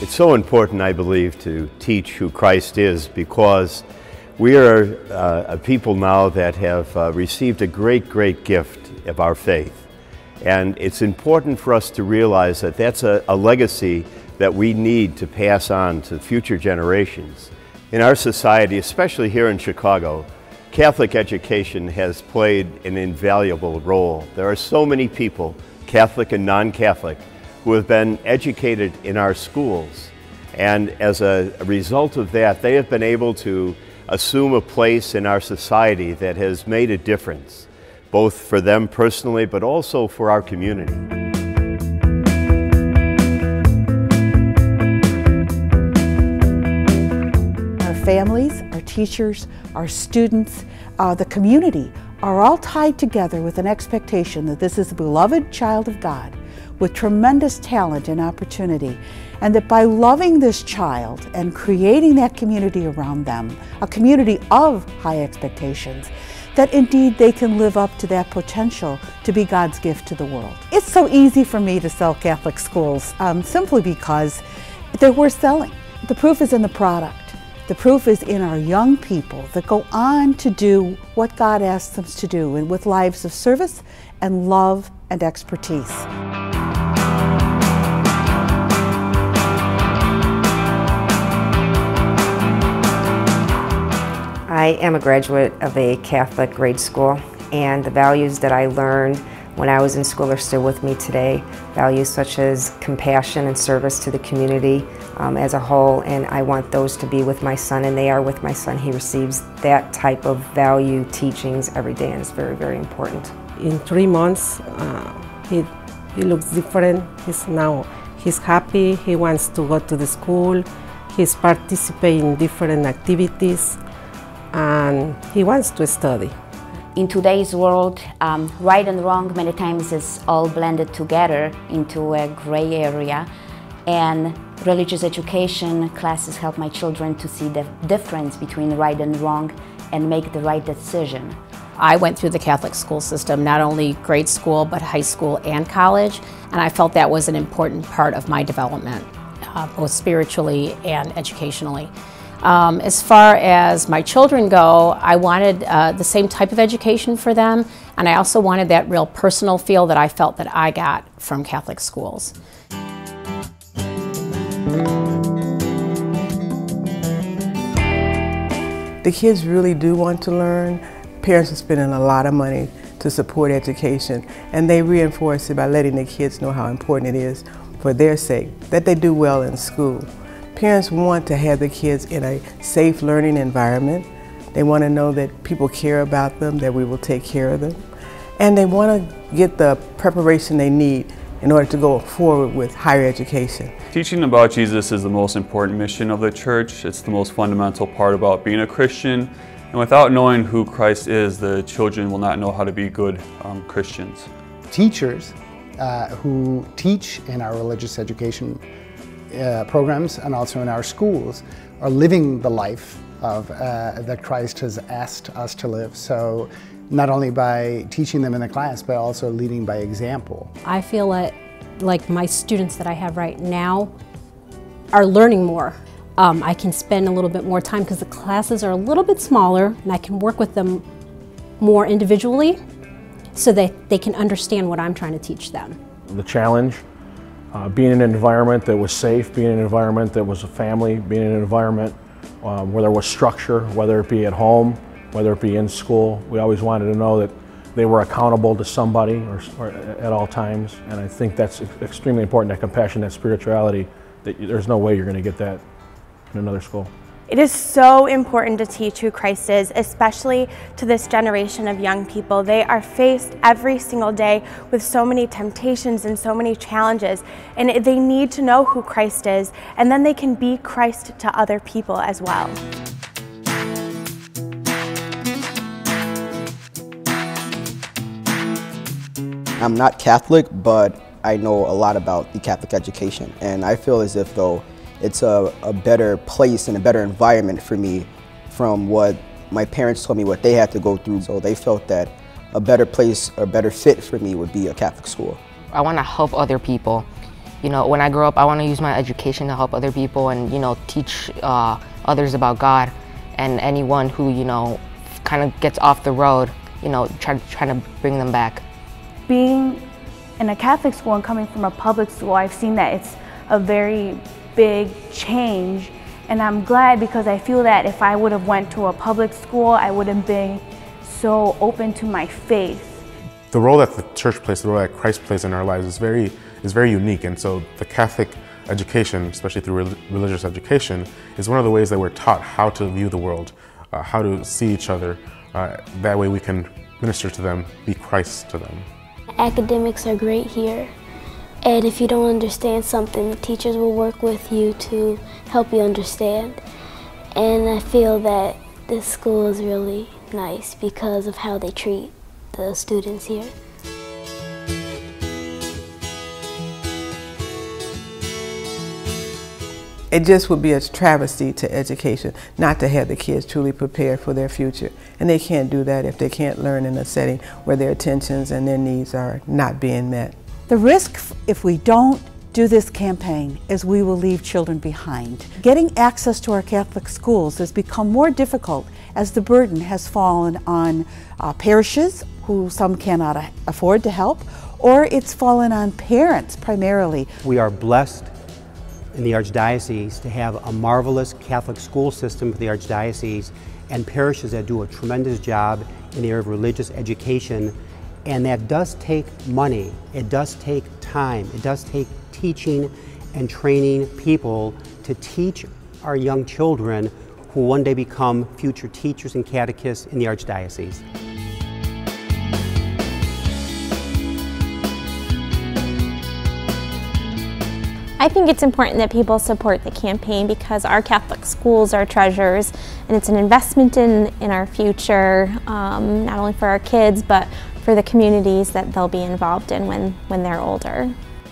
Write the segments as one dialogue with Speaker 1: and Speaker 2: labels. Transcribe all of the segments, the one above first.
Speaker 1: It's so important, I believe, to teach who Christ is, because we are a people now that have received a great gift of our faith. And it's important for us to realize that that's a legacy that we need to pass on to future generations. In our society, especially here in Chicago, Catholic education has played an invaluable role. There are so many people, Catholic and non-Catholic, who have been educated in our schools. And as a result of that, they have been able to assume a place in our society that has made a difference, both for them personally, but also for our community.
Speaker 2: Our families, our teachers, our students, the community are all tied together with an expectation that this is a beloved child of God with tremendous talent and opportunity, and that by loving this child and creating that community around them, a community of high expectations, that indeed they can live up to that potential to be God's gift to the world. It's so easy for me to sell Catholic schools simply because they're worth selling. The proof is in the product. The proof is in our young people that go on to do what God asks them to do, and with lives of service and love and expertise.
Speaker 3: I am a graduate of a Catholic grade school, and the values that I learned when I was in school are still with me today. Values such as compassion and service to the community as a whole, and I want those to be with my son, and they are with my son. He receives that type of value teachings every day, and it's very important.
Speaker 4: In 3 months, he looks different. He's happy, he wants to go to the school, he's participating in different activities, and he wants to study.
Speaker 5: In today's world, right and wrong many times is all blended together into a gray area, and religious education classes help my children to see the difference between right and wrong and make the right decision.
Speaker 6: I went through the Catholic school system, not only grade school, but high school and college, and I felt that was an important part of my development, both spiritually and educationally. As far as my children go, I wanted the same type of education for them, and I also wanted that real personal feel that I felt that I got from Catholic schools.
Speaker 7: The kids really do want to learn. Parents are spending a lot of money to support education, and they reinforce it by letting the kids know how important it is for their sake, that they do well in school. Parents want to have the kids in a safe learning environment. They want to know that people care about them, that we will take care of them. And they want to get the preparation they need in order to go forward with higher education.
Speaker 8: Teaching about Jesus is the most important mission of the church. It's the most fundamental part about being a Christian. And without knowing who Christ is, the children will not know how to be good Christians.
Speaker 9: Teachers who teach in our religious education programs and also in our schools are living the life of that Christ has asked us to live. So not only by teaching them in the class, but also leading by example.
Speaker 10: I feel like my students that I have right now are learning more. I can spend a little bit more time because the classes are a little bit smaller, and I can work with them more individually so that they can understand what I'm trying to teach them.
Speaker 11: The challenge, being in an environment that was safe, being in an environment that was a family, being in an environment where there was structure, whether it be at home, whether it be in school. We always wanted to know that they were accountable to somebody or at all times, and I think that's extremely important, that compassion, that spirituality, that there's no way you're going to get that in another school.
Speaker 12: It is so important to teach who Christ is, especially to this generation of young people. They are faced every single day with so many temptations and so many challenges, and they need to know who Christ is, and then they can be Christ to other people as well.
Speaker 13: I'm not Catholic, but I know a lot about the Catholic education, and I feel as if though it's a better place and a better environment for me from what my parents told me what they had to go through. So they felt that a better place or better fit for me would be a Catholic school.
Speaker 14: I want to help other people You know, when I grow up, I want to use my education to help other people and, you know, teach others about God, and anyone who, you know, kind of gets off the road, you know, trying to bring them back.
Speaker 15: Being in a Catholic school and coming from a public school, I've seen that it's a very big change, and I'm glad because I feel that if I would have went to a public school, I wouldn't be so open to my faith.
Speaker 16: The role that the church plays, the role that Christ plays in our lives is very unique, and so the Catholic education, especially through religious education, is one of the ways that we're taught how to view the world, how to see each other. That way we can minister to them, be Christ to them.
Speaker 17: Academics are great here, and if you don't understand something, the teachers will work with you to help you understand. And I feel that this school is really nice because of how they treat the students here.
Speaker 7: It just would be a travesty to education not to have the kids truly prepared for their future. And they can't do that if they can't learn in a setting where their attentions and their needs are not being met.
Speaker 2: The risk if we don't do this campaign is we will leave children behind. Getting access to our Catholic schools has become more difficult as the burden has fallen on parishes who some cannot afford to help, or it's fallen on parents primarily.
Speaker 18: We are blessed in the Archdiocese to have a marvelous Catholic school system for the Archdiocese and parishes that do a tremendous job in the area of religious education. And that does take money, it does take time, it does take teaching and training people to teach our young children who one day become future teachers and catechists in the Archdiocese.
Speaker 19: I think it's important that people support the campaign because our Catholic schools are treasures, and it's an investment in our future, not only for our kids, but for the communities that they'll be involved in when they're older.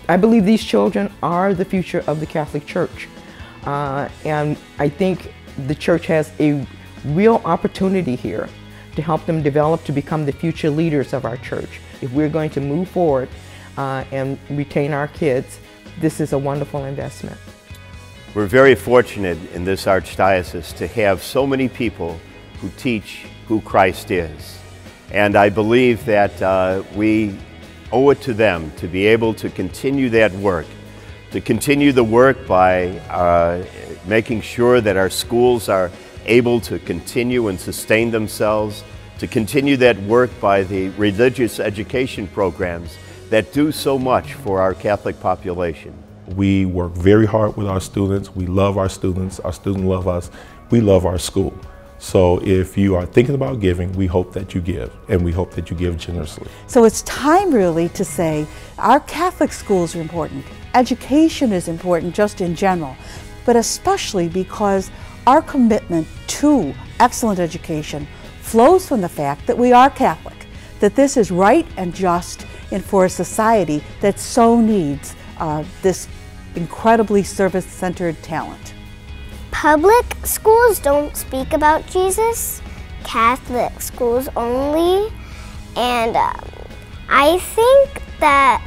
Speaker 20: I believe these children are the future of the Catholic Church, and I think the church has a real opportunity here to help them develop to become the future leaders of our church. If we're going to move forward and retain our kids, this is a wonderful investment.
Speaker 1: We're very fortunate in this Archdiocese to have so many people who teach who Christ is. And I believe that we owe it to them to be able to continue that work, to continue the work by making sure that our schools are able to continue and sustain themselves, to continue that work by the religious education programs that do so much for our Catholic population.
Speaker 16: We work very hard with our students. We love our students love us. We love our school. So if you are thinking about giving, we hope that you give, and we hope that you give generously.
Speaker 2: So it's time really to say our Catholic schools are important. Education is important just in general, but especially because our commitment to excellent education flows from the fact that we are Catholic, that this is right and just, and for a society that so needs this incredibly service-centered talent.
Speaker 21: Public schools don't speak about Jesus, Catholic schools only, and I think that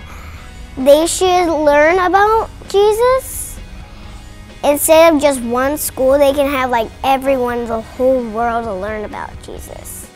Speaker 21: they should learn about Jesus. Instead of just one school, they can have like everyone in the whole world to learn about Jesus.